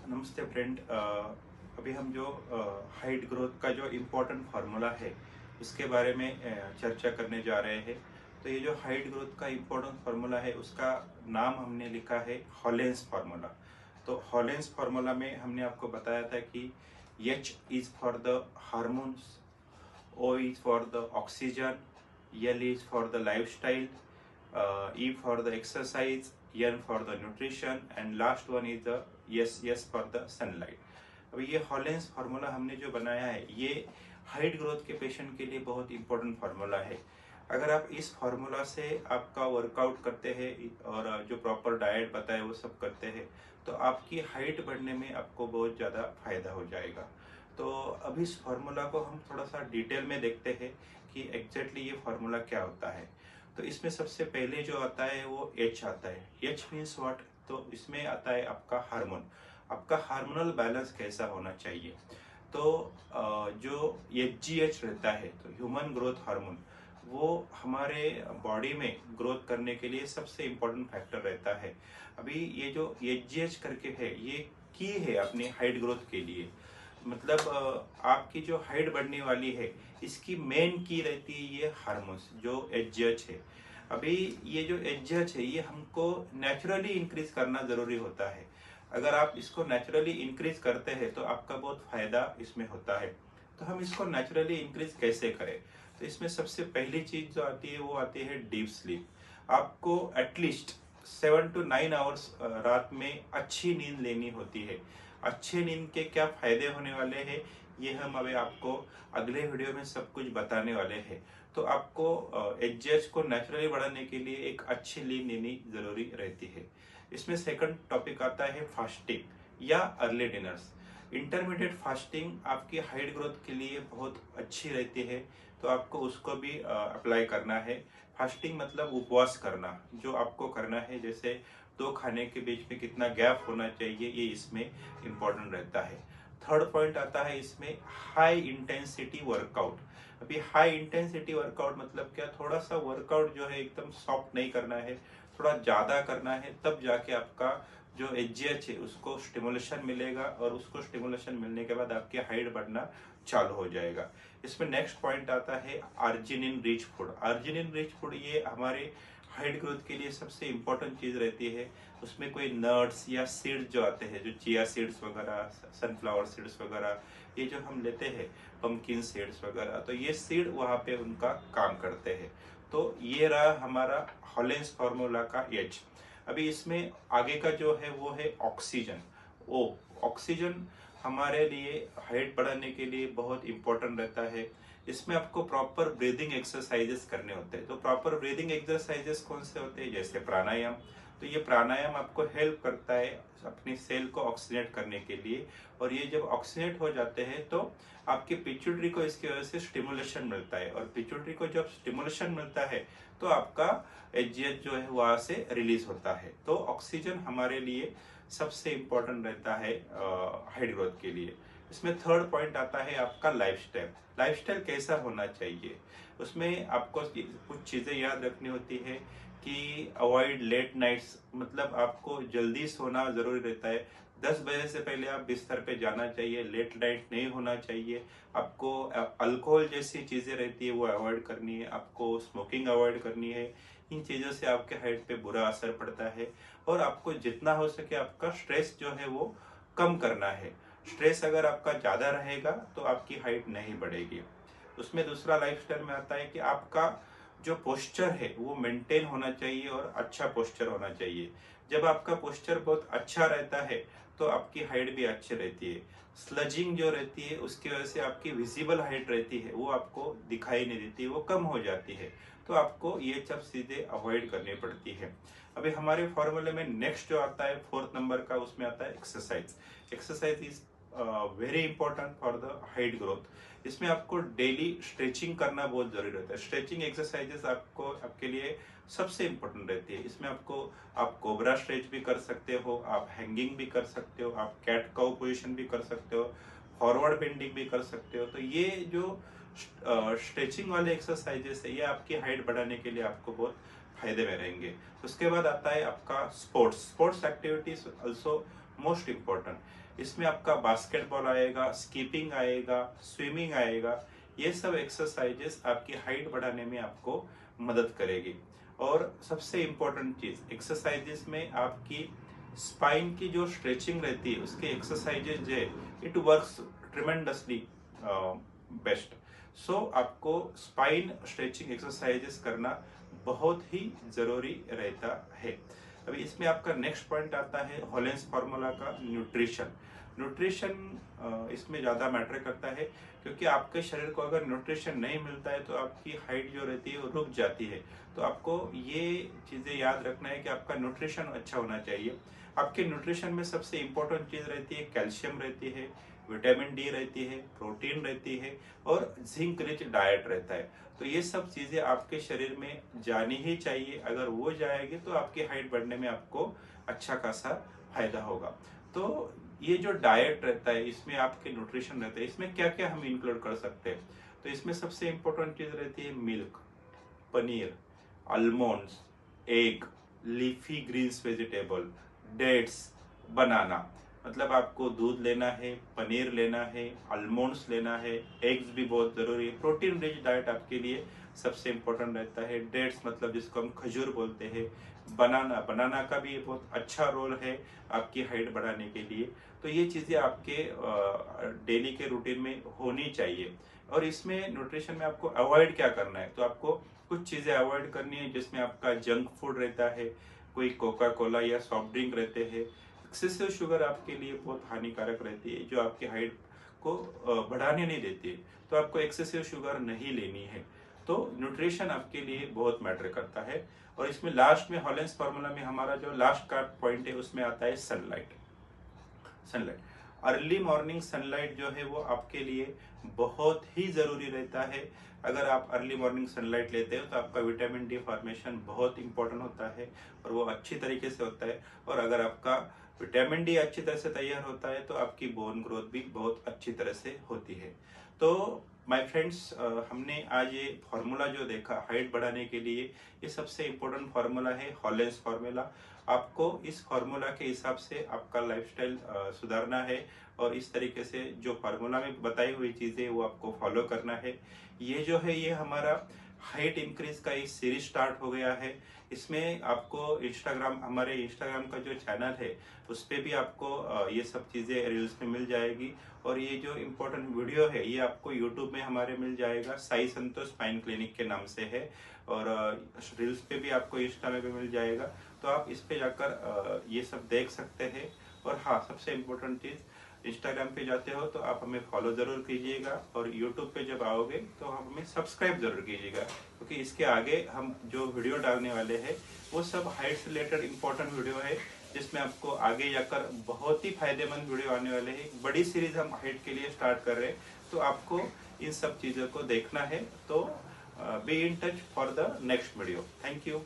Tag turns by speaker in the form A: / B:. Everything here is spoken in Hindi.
A: नमस्ते फ्रेंड। अभी हम जो हाइट ग्रोथ का जो इम्पोर्टेंट फार्मूला है उसके बारे में चर्चा करने जा रहे हैं। तो ये जो हाइट ग्रोथ का इम्पोर्टेंट फार्मूला है उसका नाम हमने लिखा है हॉलेंस फार्मूला। तो हॉलेंस फार्मूला में हमने आपको बताया था कि H is for the hormones, O is for the oxygen, L is for the lifestyle, E for the exercise, N for the nutrition and last one is the S for the sunlight। अब ये हॉलेंस फार्मूला हमने जो बनाया है ये हाइट ग्रोथ के पेशेंट के लिए बहुत इंपॉर्टेंट फार्मूला है। अगर आप इस फार्मूला से आपका वर्कआउट करते हैं और जो प्रॉपर डाइट बताए वो सब करते हैं तो आपकी हाइट बढ़ने में आपको बहुत ज़्यादा फायदा हो जाएगा। तो अब इस फार्मूला को हम थोड़ा सा डिटेल में देखते हैं कि एग्जैक्टली ये फार्मूला क्या होता है। तो इसमें सबसे पहले जो आता है वो H आता है। H means what? तो इसमें आता है आपका हार्मोन, आपका हार्मोनल बैलेंस कैसा होना चाहिए। तो जो HGH रहता है तो ह्यूमन ग्रोथ हार्मोन, वो हमारे बॉडी में ग्रोथ करने के लिए सबसे इम्पोर्टेंट फैक्टर रहता है। अभी ये जो HGH करके है ये की है अपनी हाइट ग्रोथ के लिए। मतलब आपकी जो हाइट बढ़ने वाली है इसकी मेन की रहती है ये हार्मोन्स जो एचजीएच है। अभी ये जो एचजीएच है ये हमको नेचुरली इंक्रीज करना जरूरी होता है। अगर आप इसको नेचुरली इंक्रीज करते हैं तो आपका बहुत फायदा इसमें होता है। तो हम इसको नेचुरली इंक्रीज कैसे करें? तो इसमें सबसे पहली चीज जो आती है वो आती है डीप स्लीप। आपको एटलीस्ट 7 to 9 आवर्स रात में अच्छी नींद लेनी होती है। अच्छे नींद के क्या फायदे होने वाले हैं ये हम अभी आपको अगले वीडियो में सब कुछ बताने वाले हैं। तो आपको एचजीएच को नेचुरली बढ़ाने के लिए एक अच्छी नींद लेनी जरूरी रहती है। इसमें सेकंड टॉपिक आता है फास्टिंग या अर्ली डिनर्स। इंटरमीडिएट फास्टिंग आपकी हाइट ग्रोथ के लिए बहुत अच्छी रहती है, तो आपको उसको भी अप्लाई करना है। फास्टिंग मतलब उपवास करना, जो आपको करना है जैसे दो खाने के बीच में कितना गैप होना चाहिए ये इसमें इम्पोर्टेंट रहता है। थर्ड पॉइंट आता है इसमें हाई इंटेंसिटी वर्कआउट। अभी हाई इंटेंसिटी वर्कआउट मतलब क्या? थोड़ा सा वर्कआउट जो है एकदम सॉफ्ट नहीं करना है, थोड़ा ज्यादा करना है, तब जाके आपका जो एचजीएच है उसको स्टिमुलेशन मिलेगा और उसको स्टिमुलेशन मिलने के बाद आपकी हाइट बढ़ना चालू हो जाएगा। इसमें नेक्स्ट पॉइंट आता है arginine rich food. Arginine rich food ये हमारे हाइट ग्रोथ के लिए सबसे इम्पोर्टेंट चीज रहती है। उसमें कोई नट्स या सीड्स जो आते हैं, जो चिया सीड्स वगैरह, सनफ्लावर सीड्स वगैरह, ये जो हम लेते हैं पम्पकिन सीड्स वगैरह, तो ये सीड वहाँ पे उनका काम करते हैं। तो ये रहा हमारा हॉलेंस फार्मूला का एच। अभी इसमें आगे का जो है वो है ऑक्सीजन। ओ, ऑक्सीजन हमारे लिए हाइट बढ़ाने के लिए बहुत इंपॉर्टेंट रहता है। इसमें आपको प्रॉपर ब्रीदिंग एक्सरसाइजेस करने होते हैं। तो प्रॉपर ब्रीदिंग एक्सरसाइजेस कौन से होते हैं? जैसे प्राणायाम। तो ये प्राणायाम आपको हेल्प करता है अपनी सेल को ऑक्सीनेट करने के लिए, और ये जब ऑक्सीनेट हो जाते हैं तो आपके पिट्यूटरी को इसकी वजह से स्टिमुलेशन मिलता है, और पिट्यूटरी को जब स्टिमुलेशन मिलता है तो आपका एचजीएच जो है वहां से रिलीज होता है। तो ऑक्सीजन हमारे लिए सबसे इम्पोर्टेंट रहता है हाइट ग्रोथ के लिए। इसमें थर्ड पॉइंट आता है आपका लाइफस्टाइल। लाइफस्टाइल कैसा होना चाहिए? उसमें आपको कुछ चीजें याद रखनी होती है कि अवॉइड लेट नाइट्स, मतलब आपको जल्दी सोना जरूरी रहता है। 10 बजे से पहले आप बिस्तर पे जाना चाहिए, लेट नाइट नहीं होना चाहिए। आपको अल्कोहल जैसी चीजें रहती है वो अवॉइड करनी है, आपको स्मोकिंग अवॉइड करनी है। इन चीजों से आपके हाइट पे बुरा असर पड़ता है। और आपको जितना हो सके आपका स्ट्रेस जो है वो कम करना है। स्ट्रेस अगर आपका ज्यादा रहेगा तो आपकी हाइट नहीं बढ़ेगी। उसमें दूसरा लाइफस्टाइल में आता है कि आपका जो पोस्चर है वो मेंटेन होना चाहिए और अच्छा पोस्चर होना चाहिए। जब आपका पोस्चर बहुत अच्छा रहता है तो आपकी हाइट भी अच्छी रहती है। स्लजिंग जो रहती है उसकी वजह से आपकी विजिबल हाइट रहती है वो आपको दिखाई नहीं देती, वो कम हो जाती है। तो आपको ये सब चीजें अवॉइड करनी पड़ती है। अभी हमारे फॉर्मूले में नेक्स्ट जो आता है फोर्थ नंबर का, उसमें आता है exercise. Exercise is very important for the height growth. इसमें आपको डेली स्ट्रेचिंग करना बहुत जरूरी रहता है। स्ट्रेचिंग एक्सरसाइजेस आपको आपके लिए सबसे इंपॉर्टेंट रहती है। इसमें आपको आप कोबरा स्ट्रेच भी कर सकते हो, आप हैंगिंग भी कर सकते हो, आप कैट काउ पोजीशन भी कर सकते हो, फॉरवर्ड बेंडिंग भी कर सकते हो। तो ये जो स्ट्रेचिंग वाले एक्सरसाइजेस है ये आपकी हाइट बढ़ाने के लिए आपको बहुत फायदे में रहेंगे। उसके बाद आता है आपका sports. Sports activities also most important. इसमें आपका बास्केटबॉल आएगा, स्कीपिंग आएगा, स्विमिंग आएगा। ये सब एक्सरसाइजेस आपकी हाइट बढ़ाने में आपको मदद करेगी। और सबसे इम्पोर्टेंट चीज एक्सरसाइजेस में आपकी स्पाइन की जो स्ट्रेचिंग रहती है उसके एक्सरसाइजेज है, इट वर्क्स ट्रिमेंडसली बेस्ट। सो आपको स्पाइन स्ट्रेचिंग एक्सरसाइजेस करना बहुत ही जरूरी रहता है। अभी इसमें आपका नेक्स्ट पॉइंट आता है हॉलेंस फार्मूला का न्यूट्रिशन। न्यूट्रिशन इसमें ज़्यादा मैटर करता है, क्योंकि आपके शरीर को अगर न्यूट्रिशन नहीं मिलता है तो आपकी हाइट जो रहती है वो रुक जाती है। तो आपको ये चीज़ें याद रखना है कि आपका न्यूट्रिशन अच्छा होना चाहिए। आपके न्यूट्रिशन में सबसे इम्पोर्टेंट चीज़ रहती है कैल्शियम रहती है, विटामिन डी रहती है, प्रोटीन रहती है और जिंक रिच डाइट रहता है। तो ये सब चीज़ें आपके शरीर में जानी ही चाहिए। अगर वो जाएगी तो आपकी हाइट बढ़ने में आपको अच्छा खासा फायदा होगा। तो ये जो डाइट रहता है इसमें आपके न्यूट्रिशन रहता है, इसमें क्या क्या हम इंक्लूड कर सकते हैं। तो इसमें सबसे इम्पोर्टेंट चीज़ रहती है milk, paneer, almonds, egg, leafy greens vegetable, dates, banana. मतलब आपको दूध लेना है, पनीर लेना है, आलमंड्स लेना है, एग्स भी बहुत जरूरी है। प्रोटीन रिच डाइट आपके लिए सबसे इम्पोर्टेंट रहता है। डेट्स मतलब जिसको हम खजूर बोलते हैं, बनाना, बनाना का भी बहुत अच्छा रोल है आपकी हाइट बढ़ाने के लिए। तो ये चीज़ें आपके डेली के रूटीन में होनी चाहिए। और इसमें न्यूट्रिशन में आपको अवॉइड क्या करना है, तो आपको कुछ चीज़ें अवॉइड करनी है जिसमें आपका जंक फूड रहता है, कोई कोका कोला या सॉफ्ट ड्रिंक रहते हैं। एक्सेसिव शुगर आपके लिए बहुत हानिकारक रहती है, जो आपकी हाइट को बढ़ाने नहीं देती है। तो आपको एक्सेसिव शुगर नहीं लेनी है। तो न्यूट्रिशन आपके लिए बहुत मैटर करता है। और इसमें लास्ट में हॉलेंस फार्मूला में हमारा जो लास्ट का पॉइंट है उसमें आता है sunlight. Sunlight, early morning sunlight जो है वो आपके लिए बहुत ही जरूरी रहता है। अगर आप अर्ली मॉर्निंग सनलाइट लेते हो तो आपका विटामिन डी फॉर्मेशन बहुत इंपॉर्टेंट होता है और वो अच्छी तरीके से होता है। और अगर आपका विटामिन डी अच्छी तरह से तैयार होता है तो आपकी बोन ग्रोथ भी बहुत अच्छी तरह से होती है। तो माय फ्रेंड्स, हमने आज ये फार्मूला जो देखा हाइट बढ़ाने के लिए, ये सबसे इम्पोर्टेंट फार्मूला है हॉलेंस फार्मूला। आपको इस फार्मूला के हिसाब से आपका लाइफस्टाइल सुधारना है और इस तरीके से जो फार्मूला में बताई हुई चीजें वो आपको फॉलो करना है। ये जो है ये हमारा हाइट इंक्रीज का एक सीरीज स्टार्ट हो गया है। इसमें आपको इंस्टाग्राम, हमारे इंस्टाग्राम का जो चैनल है उस पर भी आपको ये सब चीज़ें रील्स में मिल जाएगी। और ये जो इम्पोर्टेंट वीडियो है ये आपको यूट्यूब में हमारे मिल जाएगा, साई संतोष स्पाइन क्लिनिक के नाम से है। और रील्स पे भी आपको इंस्टा में भी मिल जाएगा। तो आप इस पे जाकर ये सब देख सकते हैं। और हाँ, सबसे इम्पोर्टेंट चीज़, इंस्टाग्राम पे जाते हो तो आप हमें फॉलो जरूर कीजिएगा और यूट्यूब पे जब आओगे तो आप हमें सब्सक्राइब जरूर कीजिएगा, क्योंकि इसके आगे हम जो वीडियो डालने वाले हैं वो सब हाइट से रिलेटेड इंपॉर्टेंट वीडियो है, जिसमें आपको आगे जाकर बहुत ही फायदेमंद वीडियो आने वाले हैं। एक बड़ी सीरीज हम हाइट के लिए स्टार्ट कर रहे हैं, तो आपको इन सब चीज़ों को देखना है। तो be in touch for the next video. Thank you.